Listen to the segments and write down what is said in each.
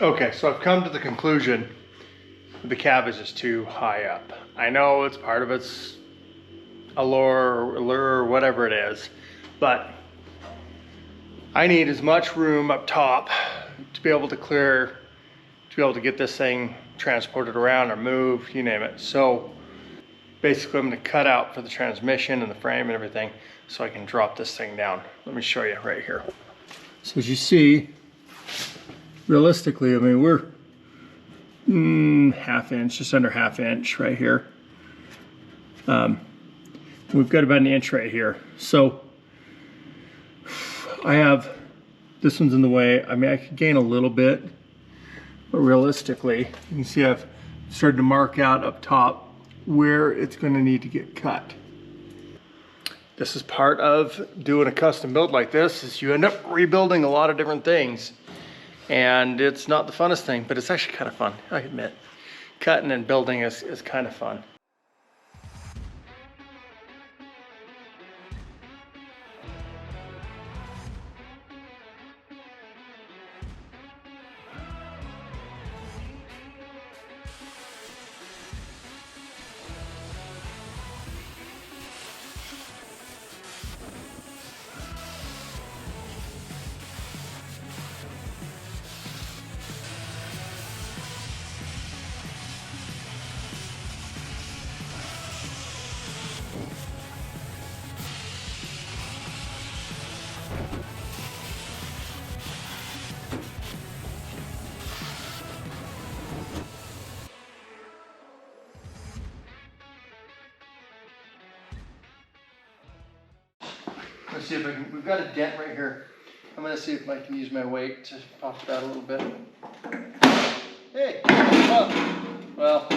Okay, so I've come to the conclusion that the cab is just too high up. I know it's part of its allure or whatever it is, but I need as much room up top to be able to clear, to be able to get this thing transported around or moved, you name it. So basically I'm gonna cut out for the transmission and the frame and everything so I can drop this thing down. Let me show you right here. So as you see, realistically, I mean, we're half inch, just under half inch right here. We've got about an inch right here. So I have, this one's in the way. I mean, I could gain a little bit, but realistically, you can see I've started to mark out up top where it's gonna need to get cut. This is part of doing a custom build like this, is you end up rebuilding a lot of different things. And it's not the funnest thing, but it's actually kind of fun, I admit. Cutting and building is kind of fun. Let's see if I can, we've got a dent right here. I'm gonna see if I can use my weight to pop it out a little bit. Hey, oh, well,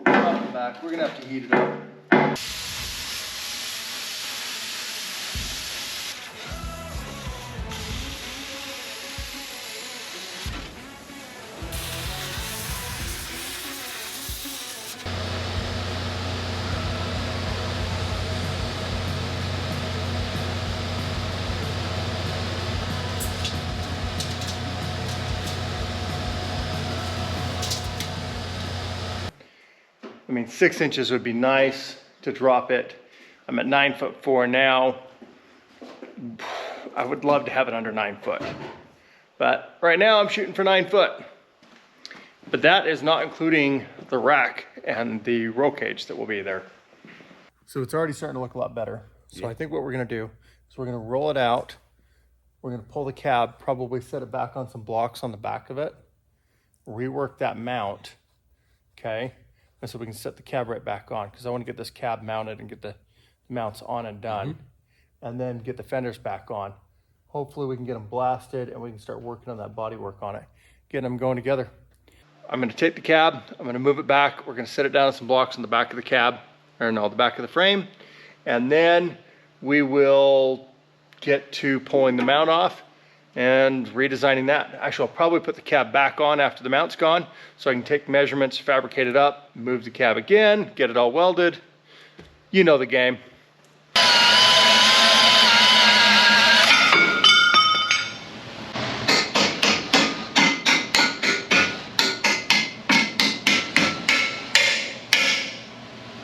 off the back. We're gonna have to heat it up. I mean, 6 inches would be nice to drop it. I'm at 9'4" now. I would love to have it under 9 foot. But right now I'm shooting for 9 foot. But that is not including the rack and the roll cage that will be there. So it's already starting to look a lot better. So I think what we're gonna do is we're gonna roll it out. We're gonna pull the cab, probably set it back on some blocks on the back of it, rework that mount, okay? And so we can set the cab right back on, because I want to get this cab mounted and get the mounts on and done, and then get the fenders back on. Hopefully we can get them blasted and we can start working on that body work on it, getting them going together. I'm going to take the cab, I'm going to move it back, we're going to set it down on some blocks on the back of the cab, or no, the back of the frame, and then we will get to pulling the mount off and redesigning that. Actually, I'll probably put the cab back on after the mount's gone, so I can take measurements, fabricate it up, move the cab again, get it all welded. You know the game.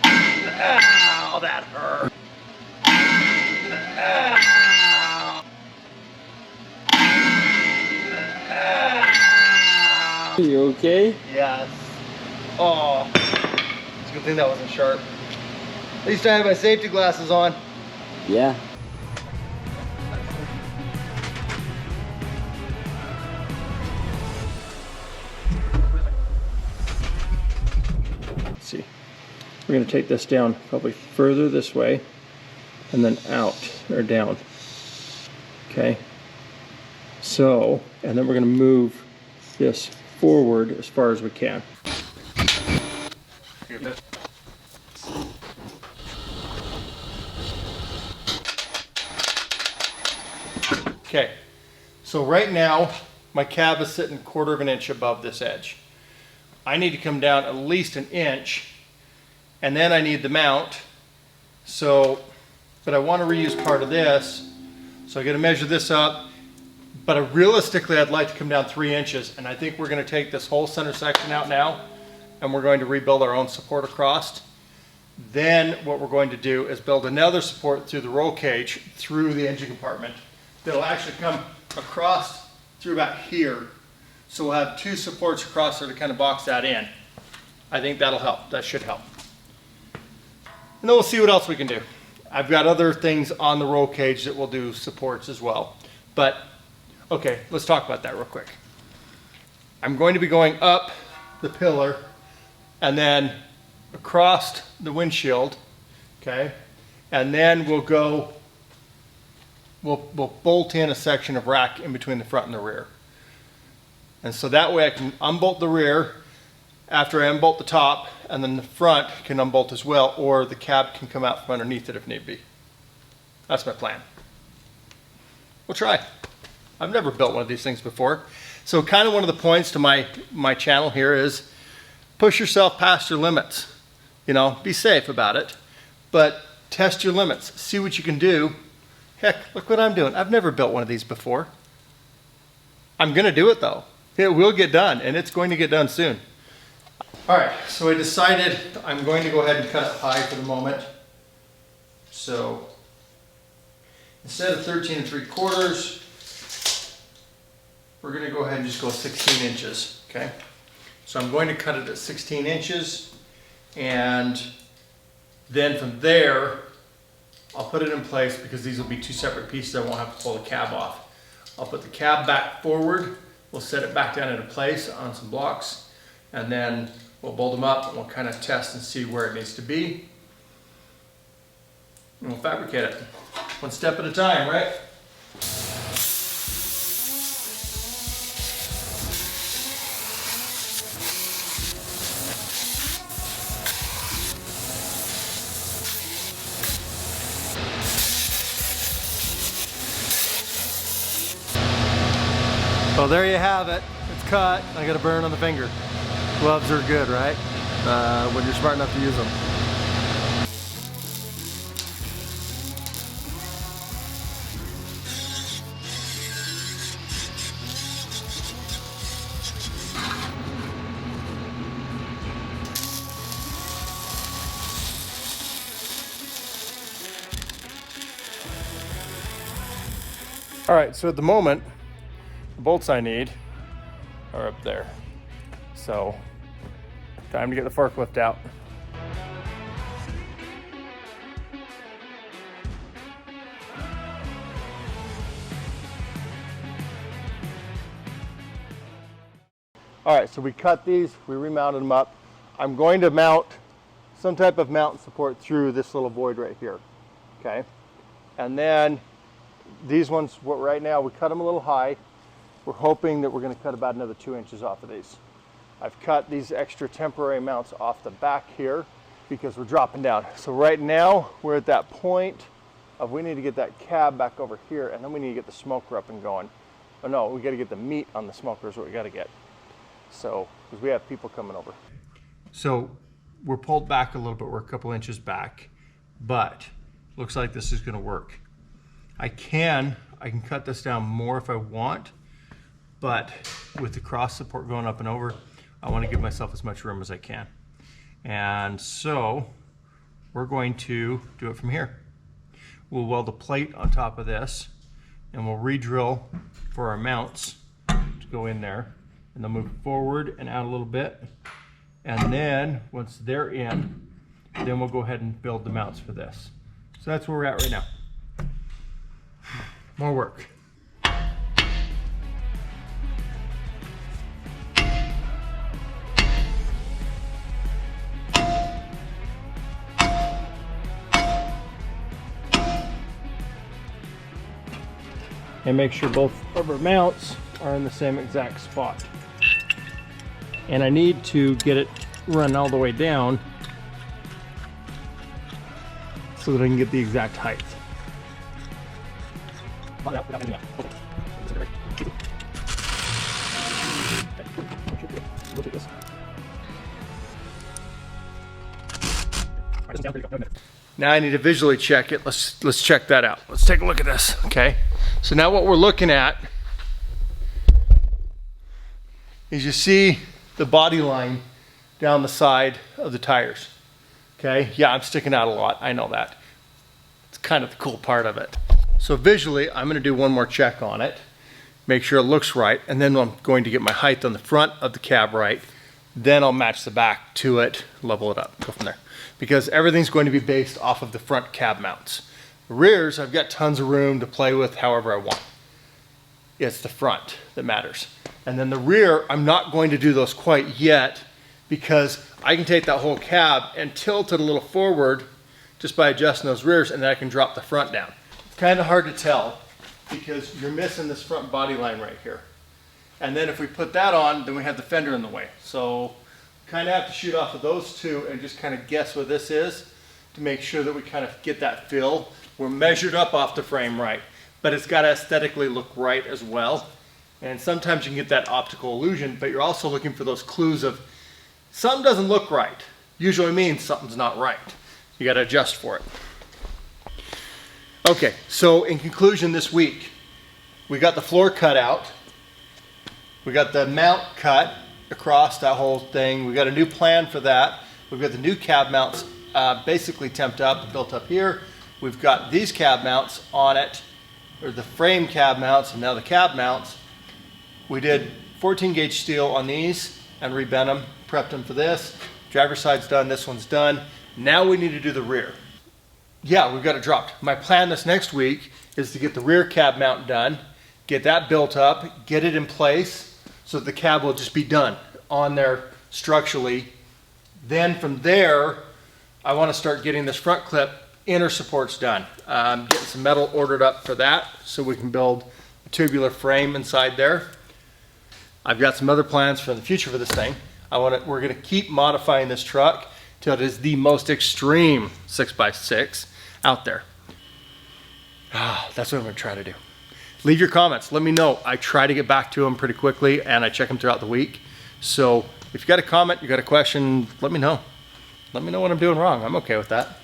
Ow, that hurt. You okay? Yes. Oh, it's a good thing that wasn't sharp. At least I have my safety glasses on. Yeah. Let's see. We're going to take this down probably further this way and then out or down. Okay. So, and then we're going to move this forward as far as we can. Okay, so right now my cab is sitting 1/4 of an inch above this edge. I need to come down at least an inch, and then I need the mount. So, but I want to reuse part of this, so I got to measure this up, But realistically, I'd like to come down 3 inches, and I think we're going to take this whole center section out now, and we're going to rebuild our own support across. Then what we're going to do is build another support through the roll cage through the engine compartment that'll actually come across through about here. So we'll have 2 supports across there to kind of box that in. I think that'll help. That should help. And then we'll see what else we can do. I've got other things on the roll cage that will do supports as well. But okay, let's talk about that real quick. I'm going to be going up the pillar and then across the windshield, okay? And then we'll bolt in a section of rack in between the front and the rear. And so that way I can unbolt the rear after I unbolt the top, and then the front can unbolt as well, or the cab can come out from underneath it if need be. That's my plan. We'll try. I've never built one of these things before. So kind of one of the points to my channel here is push yourself past your limits. You know, be safe about it, but test your limits. See what you can do. Heck, look what I'm doing. I've never built one of these before. I'm gonna do it though. It will get done, and it's going to get done soon. All right, so I decided I'm going to go ahead and cut it high for the moment. So instead of 13 3/4, we're gonna go ahead and just go 16 inches, okay? So I'm going to cut it at 16 inches, and then from there, I'll put it in place because these will be 2 separate pieces. I won't have to pull the cab off. I'll put the cab back forward. We'll set it back down into place on some blocks, and then we'll bolt them up and we'll kind of test and see where it needs to be. And we'll fabricate it. 1 step at a time, right? Well, there you have it. It's cut. I got a burn on the finger. Gloves are good, right? When you're smart enough to use them. All right, so at the moment, the bolts I need are up there. So, time to get the forklift out. All right, so we cut these, we remounted them up. I'm going to mount some type of mount support through this little void right here, okay? And then these ones, right now, we cut them a little high. We're hoping that we're going to cut about another 2 inches off of these. I've cut these extra temporary mounts off the back here because we're dropping down. So right now we're at that point of we need to get that cab back over here, and then we need to get the smoker up and going. Oh no, we got to get the meat on the smoker is what we got to get. So, because we have people coming over. So we're pulled back a little bit. We're a couple inches back, but looks like this is going to work. I can cut this down more if I want, but with the cross support going up and over, I want to give myself as much room as I can. And so we're going to do it from here. We'll weld a plate on top of this, and we'll re-drill for our mounts to go in there, and they'll move forward and out a little bit. And then once they're in, then we'll go ahead and build the mounts for this. So that's where we're at right now. More work. And make sure both of our mounts are in the same exact spot. And I need to get it run all the way down so that I can get the exact height. Look at this. Now I need to visually check it. Let's check that out. Let's take a look at this, okay? So now what we're looking at is you see the body line down the side of the tires. Okay, yeah, I'm sticking out a lot, I know that. It's kind of the cool part of it. So visually, I'm gonna do one more check on it, make sure it looks right, and then I'm going to get my height on the front of the cab right, then I'll match the back to it, level it up, go from there. Because everything's going to be based off of the front cab mounts. The rears, I've got tons of room to play with however I want. It's the front that matters. And then the rear, I'm not going to do those quite yet because I can take that whole cab and tilt it a little forward just by adjusting those rears, and then I can drop the front down. It's kind of hard to tell because you're missing this front body line right here. And then if we put that on, then we have the fender in the way. So kind of have to shoot off of those two and just kind of guess what this is to make sure that we kind of get that feel. We're measured up off the frame right, but it's got to aesthetically look right as well. And sometimes you can get that optical illusion, but you're also looking for those clues of something doesn't look right. Usually means something's not right. You got to adjust for it. Okay, so in conclusion this week, we got the floor cut out. We got the mount cut across that whole thing. We got a new plan for that. We've got the new cab mounts basically temped up, built up here. We've got these cab mounts on it, or the frame cab mounts, and now the cab mounts. We did 14 gauge steel on these and rebent them, prepped them for this. Driver's side's done, this one's done. Now we need to do the rear. Yeah, we've got it dropped. My plan this next week is to get the rear cab mount done, get that built up, get it in place so that the cab will just be done on there structurally. Then from there, I want to start getting this front clip inner supports done. Getting some metal ordered up for that so we can build a tubular frame inside there. I've got some other plans for the future for this thing. We're going to keep modifying this truck till it is the most extreme 6x6 out there. That's what I'm going to try to do. Leave your comments. Let me know. I try to get back to them pretty quickly and I check them throughout the week. So if you got a comment, you got a question, let me know. Let me know what I'm doing wrong. I'm okay with that.